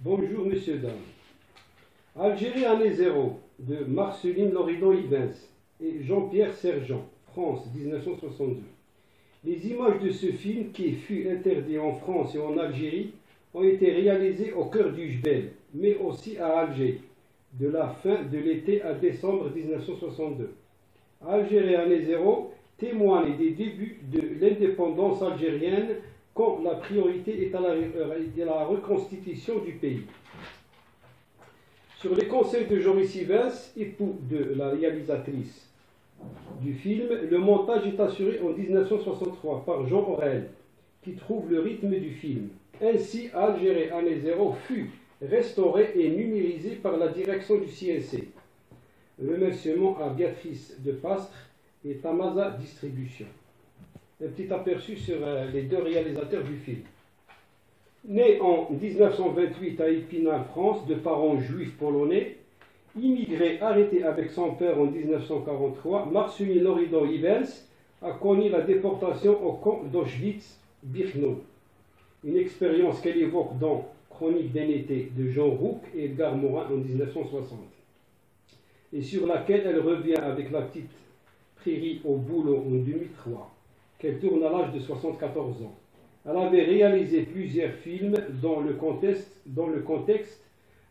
Bonjour, messieurs, dames. Algérie année 0 de Marceline Loridon-Ivens et Jean-Pierre Sergent, France, 1962. Les images de ce film, qui fut interdit en France et en Algérie, ont été réalisées au cœur du Jbel, mais aussi à Alger, de la fin de l'été à décembre 1962. Algérie année 0 témoigne des débuts de l'indépendance algérienne quand la priorité est à la reconstitution du pays. Sur les conseils de Joris Ivens, époux de la réalisatrice du film, le montage est assuré en 1963 par Jean Aurel, qui trouve le rythme du film. Ainsi, Algérie année 0 fut restauré et numérisé par la direction du CNC. Remerciements à Béatrice de Pastre et Tamaza Distribution. Un petit aperçu sur les deux réalisateurs du film. Né en 1928 à Épinal, France, de parents juifs polonais, immigré arrêté avec son père en 1943, Marceline Loridon-Ivens a connu la déportation au camp d'Auschwitz-Birkenau. Une expérience qu'elle évoque dans Chronique d'un été de Jean Rouc et Edgar Morin en 1960, et sur laquelle elle revient avec la petite Prairie au boulot en 2003, qu'elle tourne à l'âge de 74 ans. Elle avait réalisé plusieurs films dans le contexte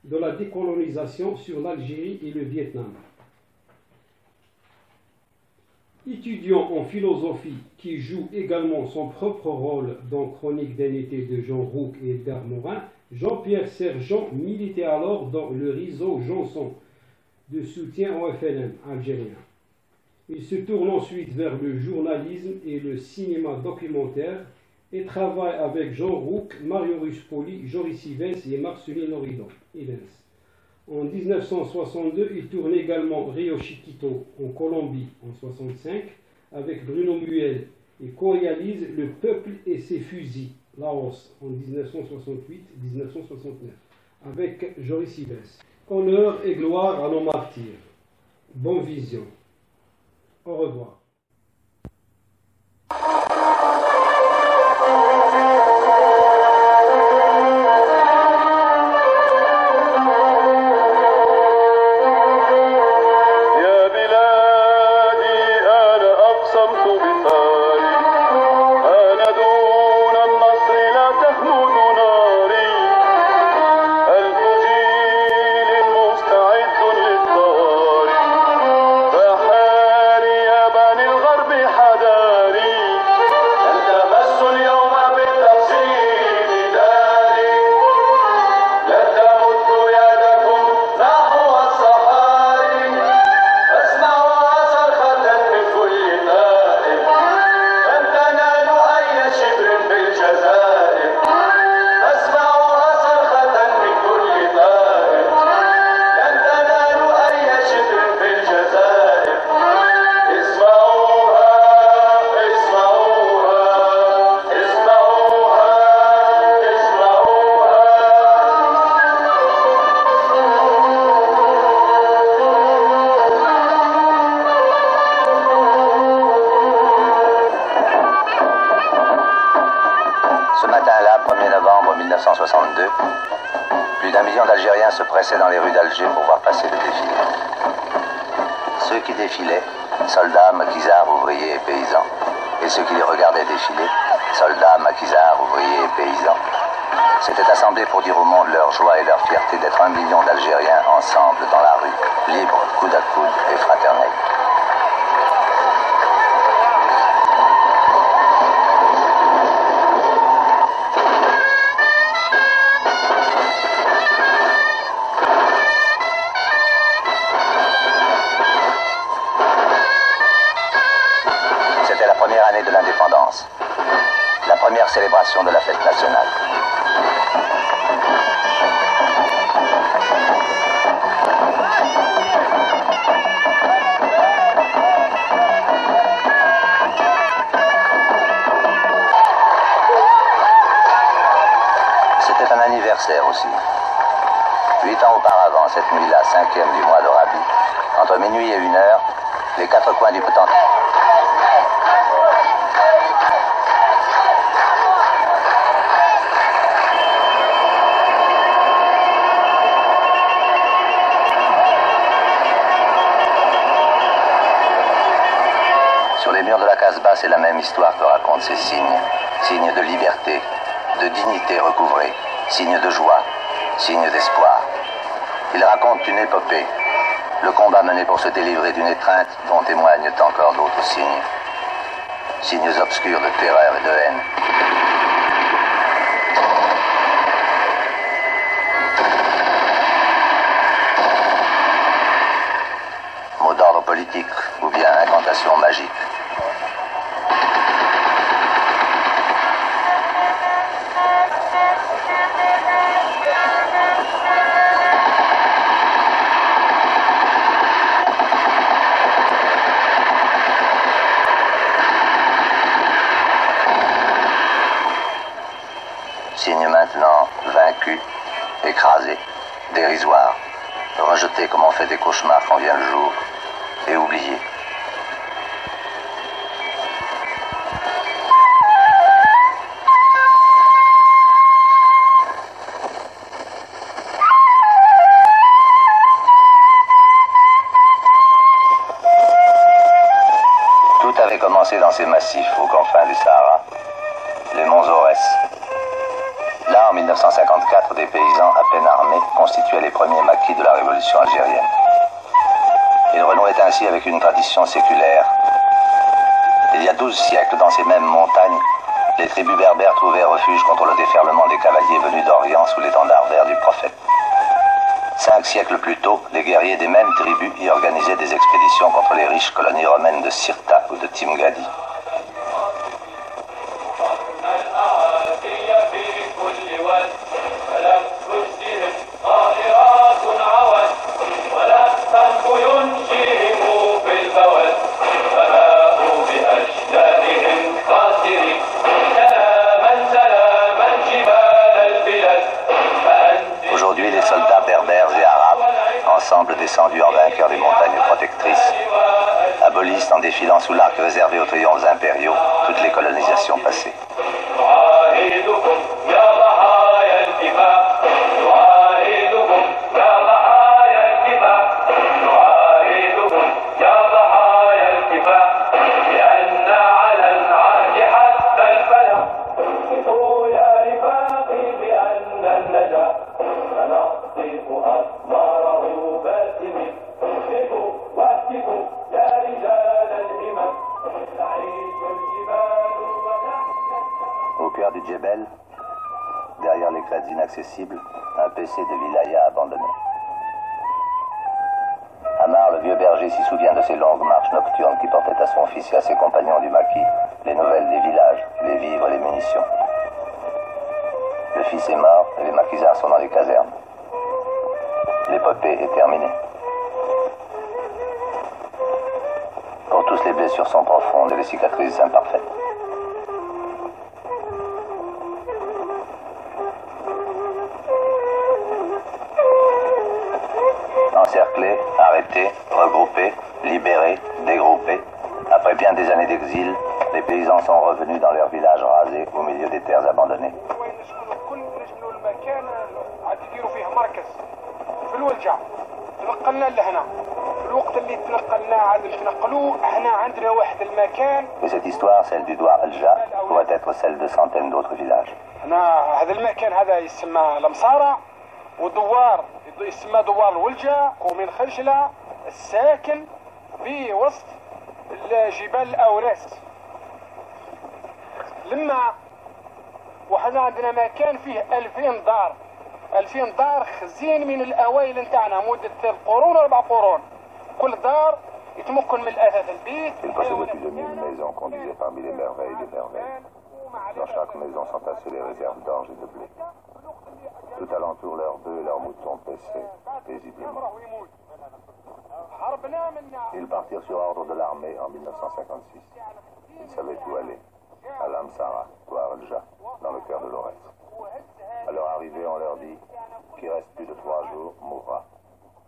de la décolonisation sur l'Algérie et le Vietnam. Étudiant en philosophie qui joue également son propre rôle dans Chronique d'un été de Jean Rouc et Edgar Morin, Jean-Pierre Sergent militait alors dans le réseau Janson de soutien au FLN algérien. Il se tourne ensuite vers le journalisme et le cinéma documentaire et travaille avec Jean Rouc, Mario Ruspoli, Joris Ivens et Marceline Loridon-Ivens. En 1962, il tourne également Rio Chiquito en Colombie en 1965 avec Bruno Muel et co-réalise Le peuple et ses fusils, Laos en 1968-1969 avec Joris Ivens. Honneur et gloire à nos martyrs. Bonne vision. Au revoir. Plus d'1 million d'Algériens se pressaient dans les rues d'Alger pour voir passer le défilé. Ceux qui défilaient, soldats, maquisards, ouvriers et paysans. Et ceux qui les regardaient défiler, soldats, maquisards, ouvriers et paysans, s'étaient assemblés pour dire au monde leur joie et leur fierté d'être 1 million d'Algériens ensemble dans la rue, libres, coude à coude et fraternels. De l'indépendance, la première célébration de la fête nationale. C'était un anniversaire aussi. 8 ans auparavant, cette nuit-là, 5e du mois de Rabi, entre minuit et 1h, les 4 coins du potentat. Casbah, c'est la même histoire que racontent ces signes. Signes de liberté, de dignité recouvrée, signes de joie, signes d'espoir. Ils racontent une épopée, le combat mené pour se délivrer d'une étreinte dont témoignent encore d'autres signes. Signes obscurs de terreur et de haine. Mots d'ordre politique ou bien incantation magique. Signe maintenant vaincu, écrasé, dérisoire, rejeté comme on fait des cauchemars quand vient le jour, et oublié. Tout avait commencé dans ces massifs aux confins du Sahara, les monts Aurès. Là, en 1954, des paysans à peine armés constituaient les premiers maquis de la révolution algérienne. Ils renouaient ainsi avec une tradition séculaire. Il y a 12 siècles, dans ces mêmes montagnes, les tribus berbères trouvaient refuge contre le déferlement des cavaliers venus d'Orient sous l'étendard vert du prophète. 5 siècles plus tôt, les guerriers des mêmes tribus y organisaient des expéditions contre les riches colonies romaines de Sirta ou de Timgadi. Aujourd'hui, les soldats berbères et arabes, ensemble descendus en vainqueurs des montagnes protectrices, abolissent en défilant sous l'arc réservé aux triomphes impériaux toutes les colonisations passées. Au cœur du Djebel, derrière les crêtes inaccessibles, un PC de wilaya abandonné. Amar, le vieux berger, s'y souvient de ces longues marches nocturnes qui portaient à son fils et à ses compagnons du maquis les nouvelles des villages, les vivres et les munitions. Le fils est mort et les maquisards sont dans les casernes. L'épopée est terminée. Pour tous, les blessures sont profondes et les cicatrices imparfaites. Encerclés, arrêtés, regroupés, libérés, dégroupés, après bien des années d'exil, les paysans sont revenus dans leurs villages rasés au milieu des terres abandonnées. Et cette histoire, celle du Douar Alja, pourrait être celle de centaines d'autres villages. ودوار يسمى دوار الولجة ومن خلشلة الساكن في وسط جبال الأوريس. لما وحنا عندنا مكان فيه 2000 دار 2000 دار خزين من الأوائل نتاعنا مدة 3 قرون 4 قرون. كل دار يتمكن من الأثاث البيت. Une possédait plus de 1000 maisons qu'on disait parmi les merveilles des merveilles. Dans chaque maison s'entassaient les réserves d'orge et de blé. Tout alentour, leurs bœufs et leurs moutons paissaient paisiblement. Ils partirent sur ordre de l'armée en 1956. Ils savaient où aller, à Lamsara, Douar Alja, dans le cœur de l'Aurès. À leur arrivée, on leur dit qu'il reste plus de 3 jours, mourra.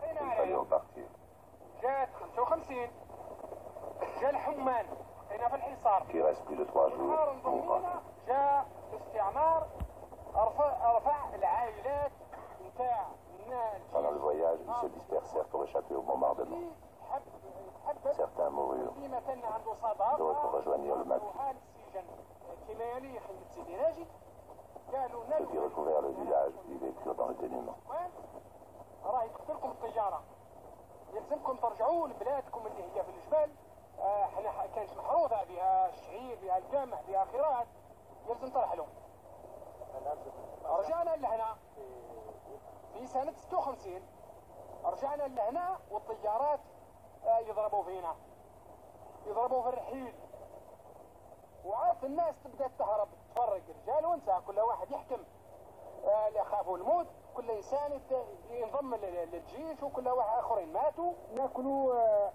Il fallait repartir. Qu'il reste plus de 3 jours, mourra. Pendant le voyage, ils se dispersèrent pour échapper au bombardement. Certains moururent. voiture. D'autres rejoignirent le maquis. Ceux qui recouvrirent le village vécurent dans le dénuement. راه يقتلكم الطياره يلزمكم ترجعوا لبلادكم اللي هي في الجبال. احنا كانت محروثه بها الشعير بها القمح بها خيرات يلزم ترحلوا. رجعنا لهنا في سنه 56 رجعنا لهنا والطيارات يضربوا فينا يضربوا في الرحيل وعاد الناس تبدا تهرب تفرق رجال ونساء كل واحد يحكم اللي خافوا الموت كل انسان ينضم للجيش وكل واحد اخرين ماتوا ناكلوا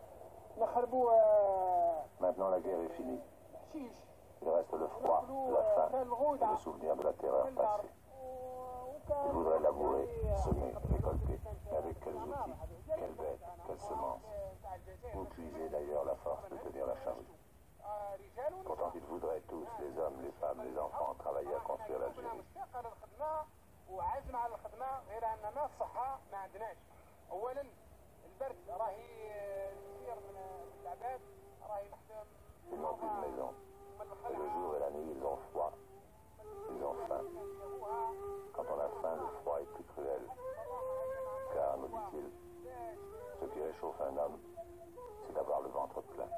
نخربوا. Maintenant la guerre est finie. حشيش. Il reste le froid, la faim et le souvenir de la terreur passée. Il voudrait labourer, semer, récolter. Mais avec quels outils, quelles bêtes, quelles semences. Où puiser d'ailleurs la force de tenir la charrue. Pourtant ils voudraient tous, les hommes, les femmes, les enfants, travailler à construire l'Algérie. وعزم على الخدمه غير ان ما الصحه ما عندناش. اولا البرد راهي كثير من العباد راهي محتاج. Ils n'ont plus de maison. Et le jour et la nuit, ils ont froid. Ils ont faim. Quand on a faim, le froid est plus cruel. Car, nous dit-il, ce qui réchauffe un homme, c'est d'avoir le ventre plein.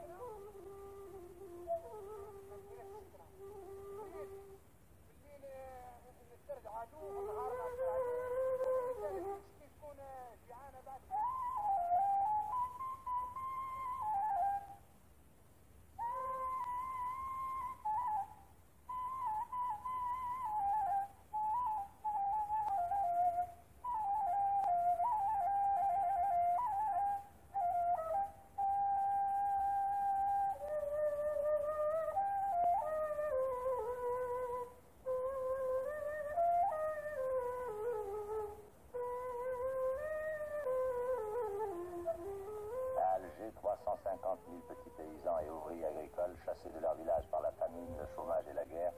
Petits paysans et ouvriers agricoles chassés de leur village par la famine, le chômage et la guerre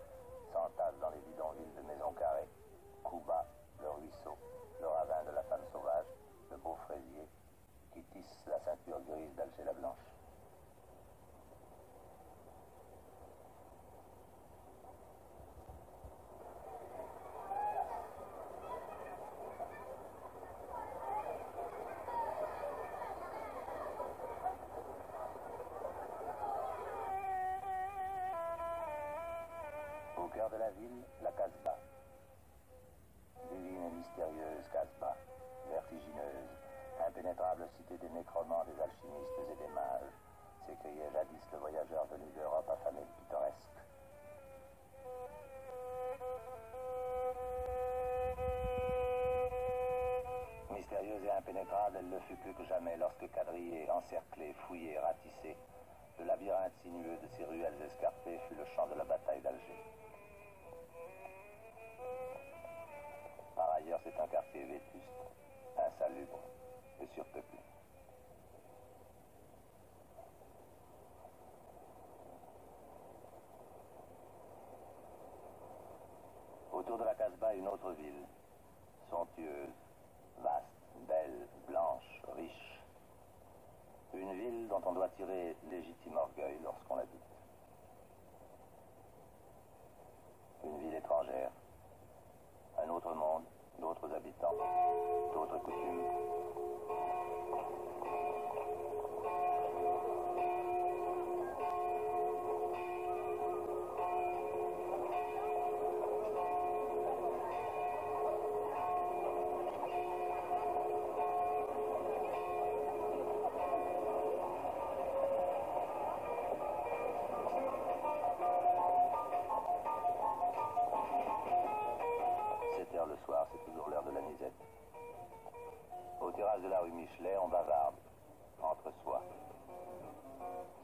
s'entassent dans les bidonvilles de maisons carrées. Kouba, le ruisseau, le ravin de la femme sauvage, le beau fraisier qui tisse la ceinture grise d'Alger la Blanche. Au cœur de la ville, la Casbah. Divine et mystérieuse Casbah, vertigineuse, impénétrable cité des nécromants, des alchimistes et des mages, s'écriait jadis le voyageur venu d'Europe affamé et pittoresque. Mystérieuse et impénétrable, elle ne fut plus que jamais lorsque quadrillée, encerclée, fouillée, ratissée, le labyrinthe sinueux de ses ruelles escarpées fut le champ de la bataille d'Alger. Par ailleurs, c'est un quartier vétuste, insalubre et surpeuplé. Autour de la Casbah, une autre ville, somptueuse, vaste, belle, blanche, riche. Une ville dont on doit tirer légitime orgueil lorsqu'on l'habite. Une ville étrangère. Un autre monde, d'autres habitants, d'autres coutumes. Le soir, c'est toujours l'heure de la nisette. Aux terrasses de la rue Michelet, on bavarde, entre soi.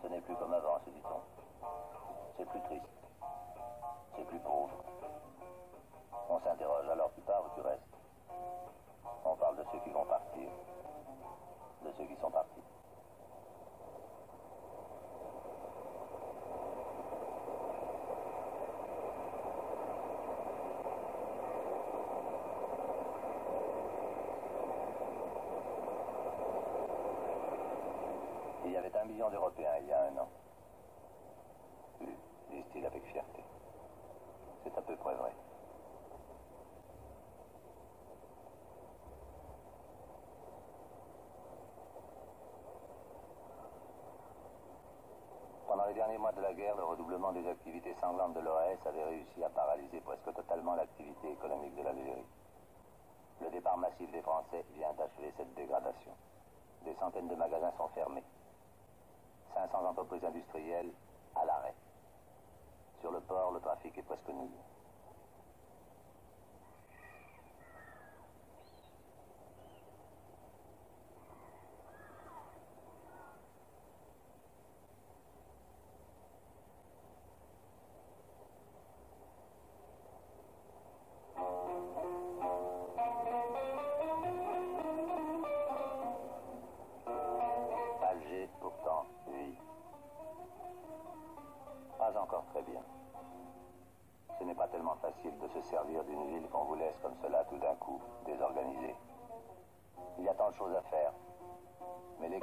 Ce n'est plus comme avant, se dit-on. C'est plus triste. C'est plus pauvre. On s'interroge, alors tu pars ou tu restes? On parle de ceux qui vont partir, de ceux qui sont partis. Il y avait un 1 million d'Européens il y a un an. Disent-ils avec fierté. C'est à peu près vrai. Pendant les derniers mois de la guerre, le redoublement des activités sanglantes de l'OAS avait réussi à paralyser presque totalement l'activité économique de l'Algérie. Le départ massif des Français vient d'achever cette dégradation. Des centaines de magasins sont fermés. 500 entreprises industrielles à l'arrêt. Sur le port, le trafic est presque nul. Alger, pourtant, vit. Pas encore très bien. Ce n'est pas tellement facile de se servir d'une ville qu'on vous laisse comme cela tout d'un coup, désorganisée. Il y a tant de choses à faire. Mais les...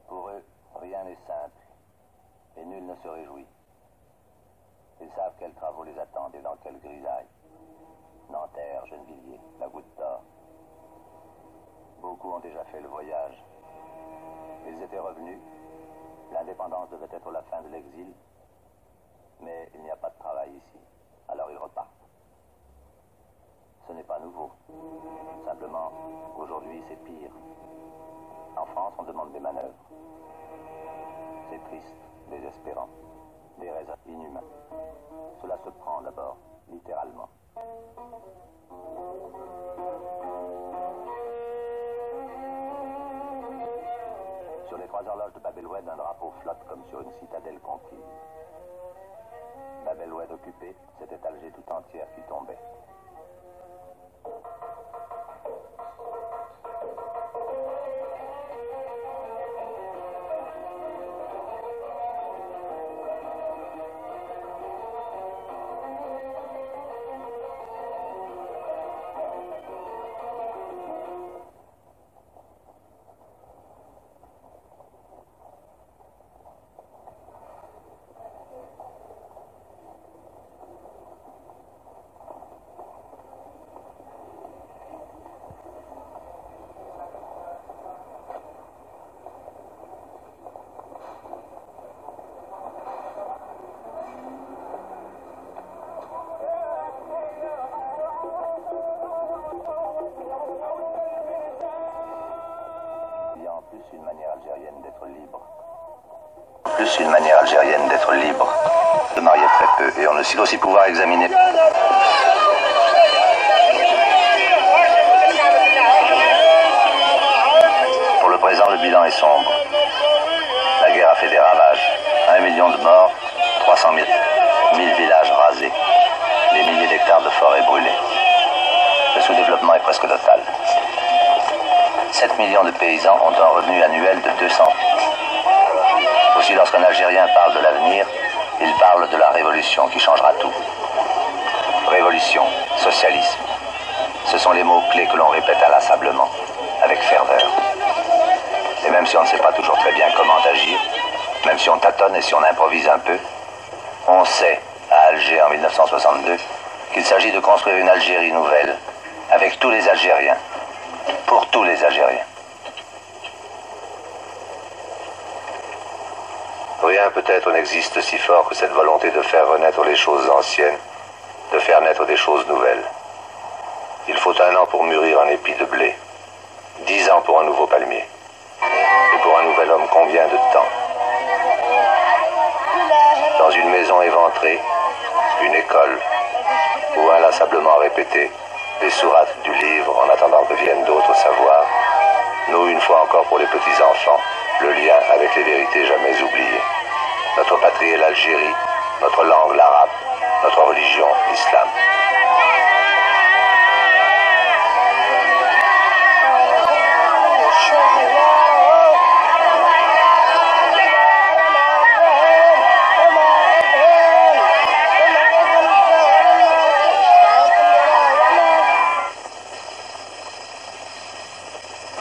Pour eux, rien n'est simple. Et nul ne se réjouit. Ils savent quels travaux les attendent et dans quelle grisaille. Nanterre, Gennevilliers, la Goutte d'Or. Beaucoup ont déjà fait le voyage. Ils étaient revenus. L'indépendance devait être la fin de l'exil. Mais il n'y a pas de travail ici. Alors ils repartent. Ce n'est pas nouveau. Simplement, aujourd'hui, c'est pire. En France, on demande des manœuvres. C'est triste, désespérant, des raisons inhumains. Cela se prend d'abord, littéralement. Sur les 3 horloges de Bab el-Oued, un drapeau flotte comme sur une citadelle conquise. Bab el-Oued occupé, c'était Alger tout entière qui tombait. Une manière algérienne d'être libre. Plus une manière algérienne d'être libre. De marier très peu et on ne sait aussi pouvoir examiner. Pour le présent, le bilan est sombre. La guerre a fait des ravages. 1 million de morts, 300 000 villages rasés, des milliers d'hectares de forêts brûlées. Le sous-développement est presque total. 7 millions de paysans ont un revenu annuel de 200. Aussi, lorsqu'un Algérien parle de l'avenir, il parle de la révolution qui changera tout. Révolution, socialisme. Ce sont les mots-clés que l'on répète inlassablement, avec ferveur. Et même si on ne sait pas toujours très bien comment agir, même si on tâtonne et si on improvise un peu, on sait, à Alger en 1962, qu'il s'agit de construire une Algérie nouvelle, avec tous les Algériens. Pour tous les Algériens. Rien peut-être n'existe si fort que cette volonté de faire renaître les choses anciennes, de faire naître des choses nouvelles. Il faut 1 an pour mûrir un épi de blé, 10 ans pour un nouveau palmier. Et pour un nouvel homme, combien de temps? Dans une maison éventrée, une école, où inlassablement répétée, les sourates du livre en attendant que viennent d'autres savoirs, nous, une fois encore pour les petits-enfants, le lien avec les vérités jamais oubliées. Notre patrie est l'Algérie, notre langue l'arabe, notre religion, l'islam.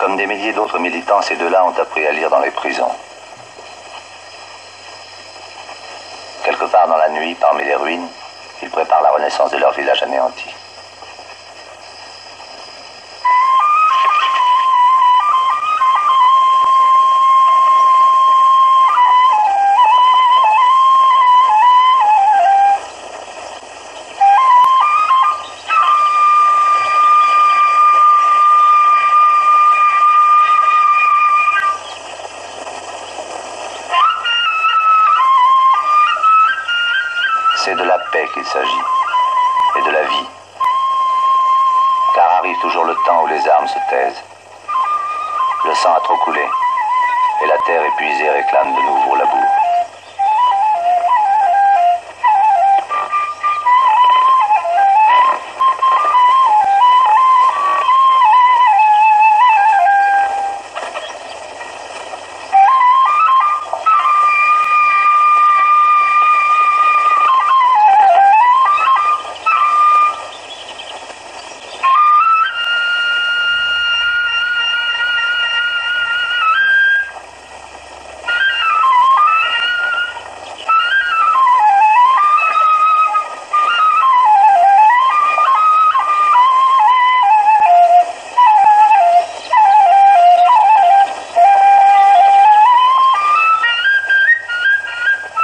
Comme des milliers d'autres militants, ces deux-là ont appris à lire dans les prisons. Quelque part dans la nuit, parmi les ruines, ils préparent la renaissance de leur village anéanti. C'est de la paix qu'il s'agit, et de la vie. Car arrive toujours le temps où les armes se taisent. Le sang a trop coulé, et la terre épuisée réclame de nouveau labour.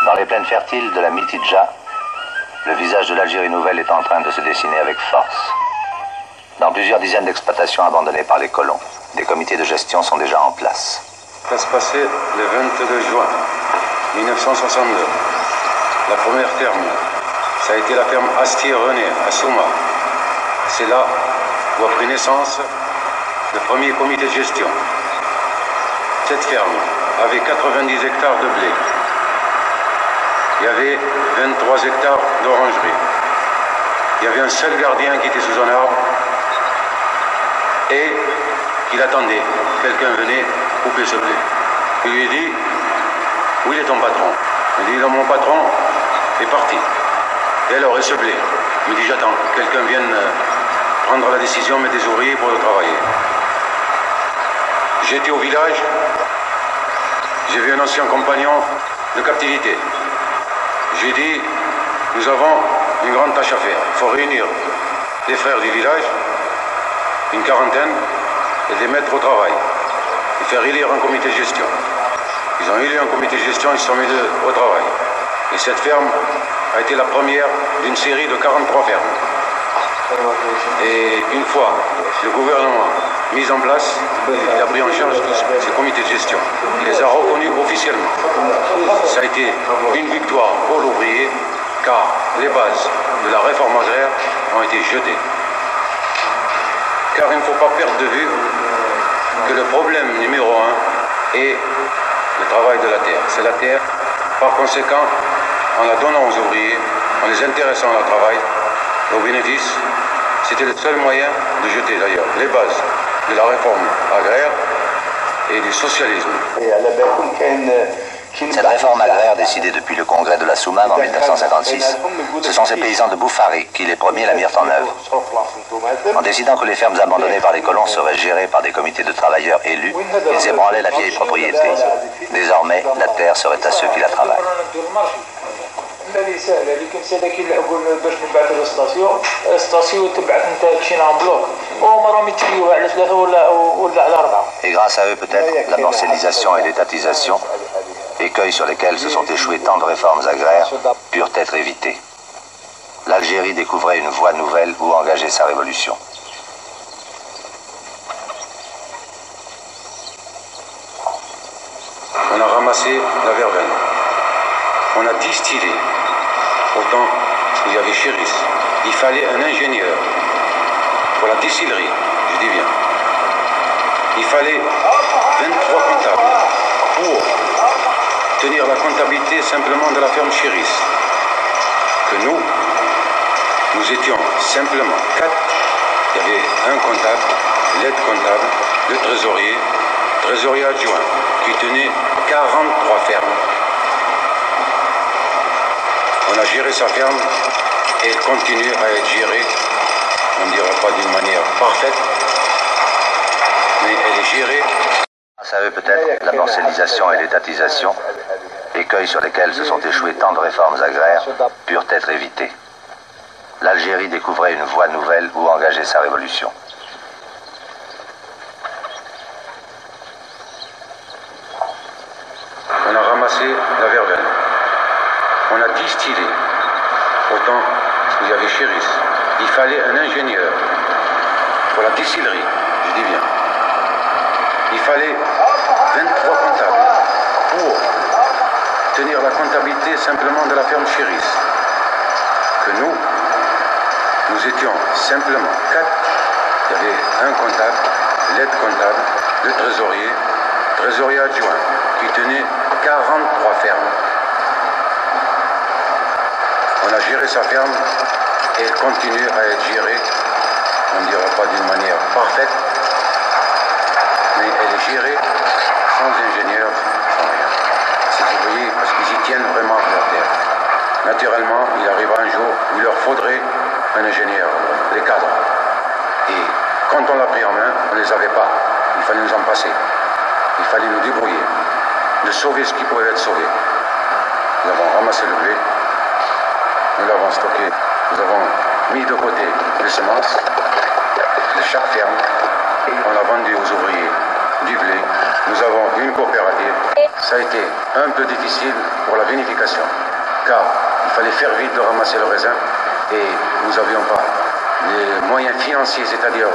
Dans les plaines fertiles de la Mitidja, le visage de l'Algérie nouvelle est en train de se dessiner avec force. Dans plusieurs dizaines d'exploitations abandonnées par les colons, des comités de gestion sont déjà en place. Ça se passait le 22 juin 1962. La première ferme, ça a été la ferme Astier-René à Souma. C'est là où a pris naissance le premier comité de gestion. Cette ferme avait 90 hectares de blé. Il y avait 23 hectares d'orangerie. Il y avait un seul gardien qui était sous un arbre et il attendait. Quelqu'un venait couper ce blé. Il lui dit, où il est ton patron? Il dit, mon patron est parti. Et alors, et ce blé? Il me dit, j'attends. Quelqu'un vienne prendre la décision, mettre des ouvriers pour le travailler. J'étais au village, j'ai vu un ancien compagnon de captivité. J'ai dit, nous avons une grande tâche à faire. Il faut réunir les frères du village, une quarantaine, et les mettre au travail. Et faire élire un comité de gestion. Ils ont élu un comité de gestion, ils se sont mis au travail. Et cette ferme a été la première d'une série de 43 fermes. Et une fois le gouvernement mis en place, il a pris en charge tous ces comités de gestion. Il les a reconnus officiellement. Ça a été une victoire pour l'ouvrier, car les bases de la réforme agraire ont été jetées. Car il ne faut pas perdre de vue que le problème numéro un est le travail de la terre. C'est la terre. Par conséquent, en la donnant aux ouvriers, en les intéressant au travail, au bénéfice, c'était le seul moyen de jeter d'ailleurs les bases de la réforme agraire et du socialisme. Cette réforme agraire décidée depuis le congrès de la Soumam en 1956, ce sont ces paysans de Boufarik qui les premiers la mirent en œuvre. En décidant que les fermes abandonnées par les colons seraient gérées par des comités de travailleurs élus, ils ébranlaient la vieille propriété. Désormais, la terre serait à ceux qui la travaillent. الذي سهل اللي كنت هذا كيلعبوا باش نبعثوا للستاسيون تبعث انت تشينا ان بلوك ومرهم يتشيوها على 3 ولا على 4. Et grâce à eux peut-être, la morcellisation et l'étatisation, écueils sur lesquels se sont échouées tant de réformes agraires, purent être évités. L'Algérie découvrait une voie nouvelle où engager sa révolution. On a ramassé la verveine. On a distillé. Autant il y avait Chéris. Il fallait un ingénieur pour la distillerie, je dis bien. Il fallait 23 comptables pour tenir la comptabilité simplement de la ferme Chéris. Que nous, nous étions simplement 4. Il y avait un comptable, l'aide-comptable, le trésorier adjoint, qui tenait 43 fermes. On a géré sa ferme et elle continue à être gérée, on ne dira pas d'une manière parfaite, mais elle est gérée. Grâce à eux peut-être, la morcellisation et l'étatisation, écueils sur lesquels se sont échouées tant de réformes agraires, purent être évités. L'Algérie découvrait une voie nouvelle où engager sa révolution. On a ramassé la verveine. On a distillé. Autant où il y avait Chéris. Il fallait un ingénieur pour la distillerie, je dis bien. Il fallait 23 comptables pour tenir la comptabilité simplement de la ferme Chéris. Que nous étions simplement 4. Il y avait un comptable, l'aide-comptable, le trésorier adjoint, qui tenait 43 fermes. On a géré sa ferme et elle continue à être gérée, on ne dira pas d'une manière parfaite, mais elle est gérée sans ingénieur, sans rien. C'est ouvrier parce qu'ils y tiennent vraiment à leur terre. Naturellement, il arrivera un jour où il leur faudrait un ingénieur, les cadres. Et quand on l'a pris en main, on ne les avait pas. Il fallait nous en passer. Il fallait nous débrouiller, de sauver ce qui pouvait être sauvé. Nous avons ramassé le blé, nous l'avons stocké, nous avons mis de côté les semences de chaque ferme, on a vendu aux ouvriers du blé, nous avons une coopérative. Ça a été un peu difficile pour la vinification, car il fallait faire vite de ramasser le raisin et nous n'avions pas les moyens financiers, c'est-à-dire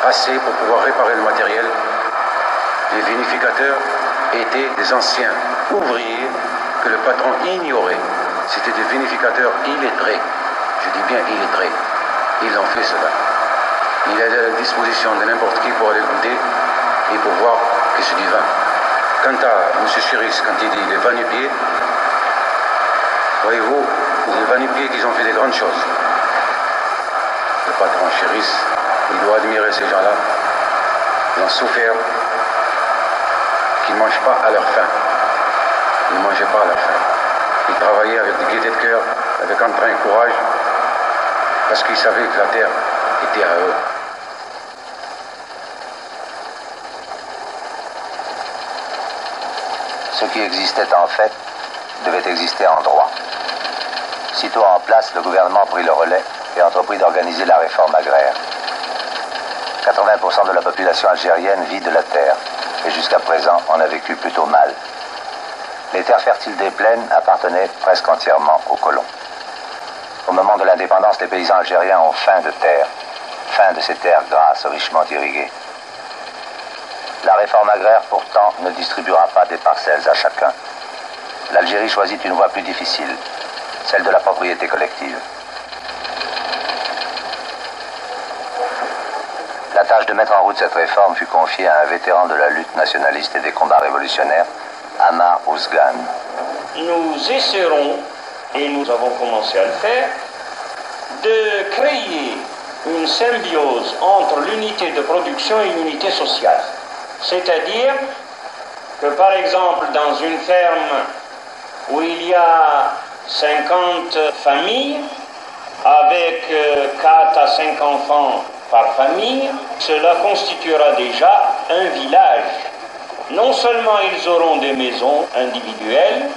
assez pour pouvoir réparer le matériel. Les vinificateurs étaient des anciens ouvriers que le patron ignorait. C'était des vinificateurs illettrés. Je dis bien illettrés. Ils ont fait cela. Il est à la disposition de n'importe qui pour aller goûter et pour voir que c'est du vin. Quant à M. Chéris, quand il dit les va-nu-pieds, voyez-vous, les va-nu-pieds qu'ils ont fait des grandes choses. Le patron Chéris, il doit admirer ces gens-là. Ils ont souffert qu'ils ne mangent pas à leur faim. Ils ne mangeaient pas à leur faim. Ils travaillaient avec de gaieté de cœur, avec entrain et courage, parce qu'ils savaient que la terre était à eux. Ce qui existait en fait devait exister en droit. Sitôt en place, le gouvernement prit le relais et entreprit d'organiser la réforme agraire. 80% de la population algérienne vit de la terre, et jusqu'à présent, on a vécu plutôt mal. Les terres fertiles des plaines appartenaient presque entièrement aux colons. Au moment de l'indépendance, les paysans algériens ont faim de terre, faim de ces terres grasses, richement irriguées. La réforme agraire, pourtant, ne distribuera pas des parcelles à chacun. L'Algérie choisit une voie plus difficile, celle de la propriété collective. La tâche de mettre en route cette réforme fut confiée à un vétéran de la lutte nationaliste et des combats révolutionnaires, Ammar Ouzgan. Nous essaierons, et nous avons commencé à le faire, de créer une symbiose entre l'unité de production et l'unité sociale. C'est-à-dire que, par exemple, dans une ferme où il y a 50 familles, avec 4 à 5 enfants par famille, cela constituera déjà un village. Non seulement ils auront des maisons individuelles,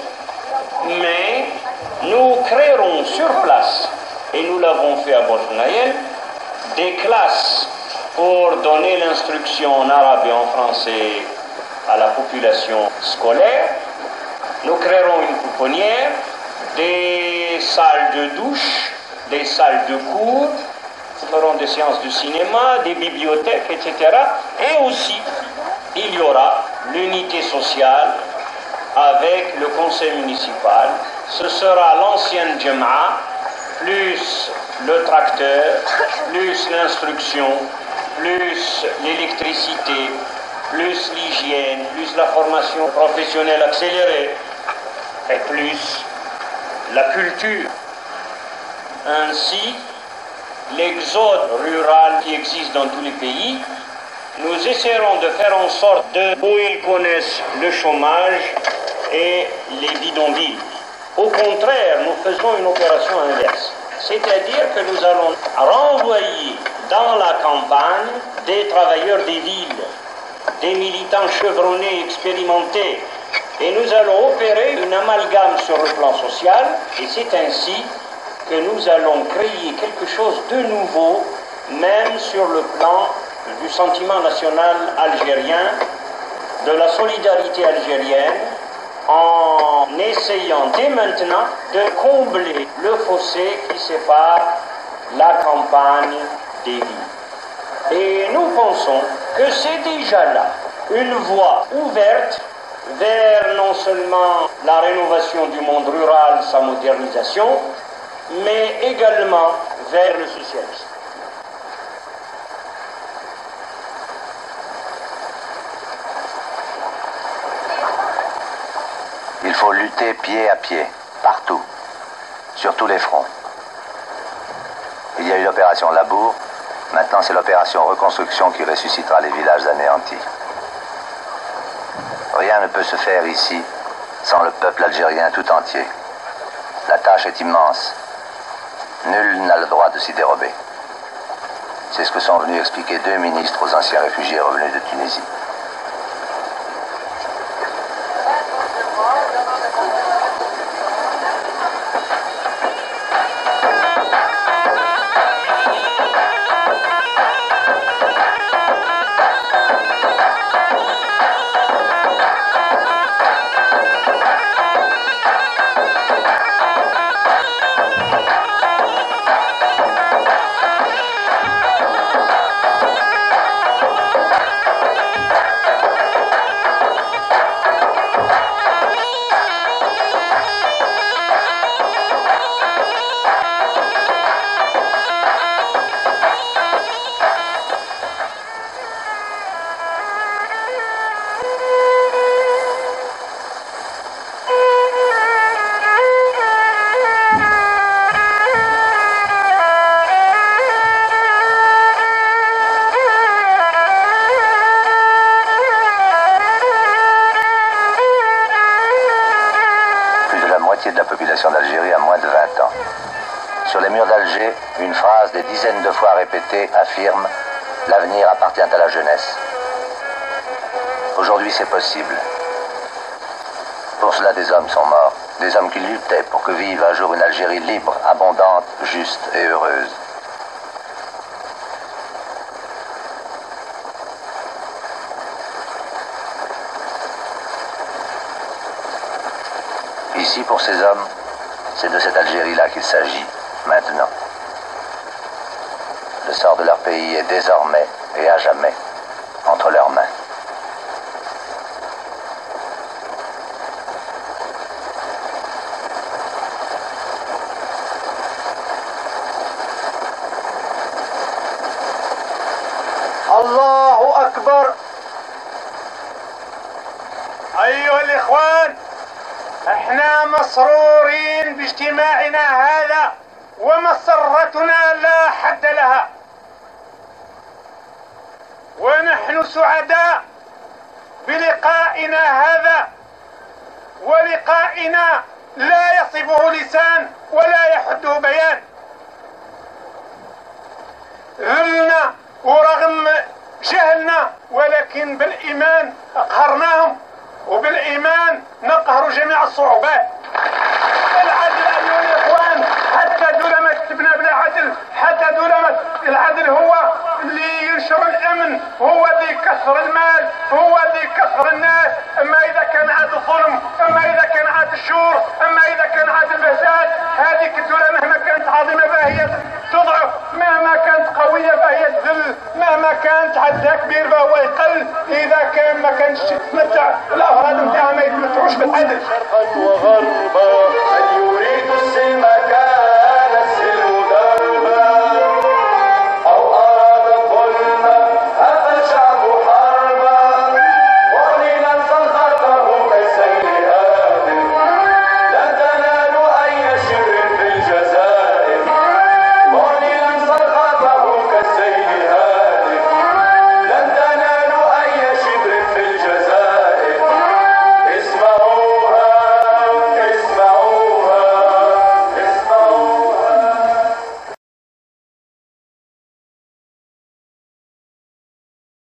mais nous créerons sur place, et nous l'avons fait à Bosnaïel, des classes pour donner l'instruction en arabe et en français à la population scolaire. Nous créerons une pouponnière, des salles de douche, des salles de cours, nous aurons des séances de cinéma, des bibliothèques, etc. Et aussi, il y aura l'unité sociale avec le conseil municipal. Ce sera l'ancienne Djem'a, plus le tracteur, plus l'instruction, plus l'électricité, plus l'hygiène, plus la formation professionnelle accélérée, et plus la culture. Ainsi, l'exode rural qui existe dans tous les pays. Nous essaierons de faire en sorte où ils connaissent le chômage et les bidonvilles. Au contraire, nous faisons une opération inverse. C'est-à-dire que nous allons renvoyer dans la campagne des travailleurs des villes, des militants chevronnés, expérimentés. Et nous allons opérer une amalgame sur le plan social. Et c'est ainsi que nous allons créer quelque chose de nouveau, même sur le plan du sentiment national algérien, de la solidarité algérienne, en essayant dès maintenant de combler le fossé qui sépare la campagne des villes. Et nous pensons que c'est déjà là une voie ouverte vers non seulement la rénovation du monde rural, sa modernisation, mais également vers le socialisme. Il faut lutter pied à pied, partout, sur tous les fronts. Il y a eu l'opération Labour, maintenant c'est l'opération Reconstruction qui ressuscitera les villages anéantis. Rien ne peut se faire ici sans le peuple algérien tout entier. La tâche est immense. Nul n'a le droit de s'y dérober. C'est ce que sont venus expliquer 2 ministres aux anciens réfugiés revenus de Tunisie. De la population d'Algérie a moins de 20 ans. Sur les murs d'Alger, une phrase des dizaines de fois répétée affirme « L'avenir appartient à la jeunesse ». Aujourd'hui, c'est possible. Pour cela, des hommes sont morts, des hommes qui luttaient pour que vive un jour une Algérie libre, abondante, juste et heureuse. Ici, pour ces hommes, c'est de cette Algérie-là qu'il s'agit, maintenant. Le sort de leur pays est désormais et à jamais entre leurs mains. Allahu Akbar. أيها الإخوان، احنا مسرورين باجتماعنا هذا ومسرتنا لا حد لها، ونحن سعداء بلقائنا هذا، ولقائنا لا يصفه لسان ولا يحده بيان. ذلنا ورغم جهلنا ولكن بالإيمان أقهرناهم، وبالإيمان نقهر جميع الصعوبات. العدل أيها الإخوان، حتى دولما كتبنا بلا عدل، حتى دولما العدل هو اللي ينشر الأمن، هو اللي يكسر المال، هو اللي يكسر الناس. أما إذا كان عاد الظلم، أما إذا كان عاد الشوم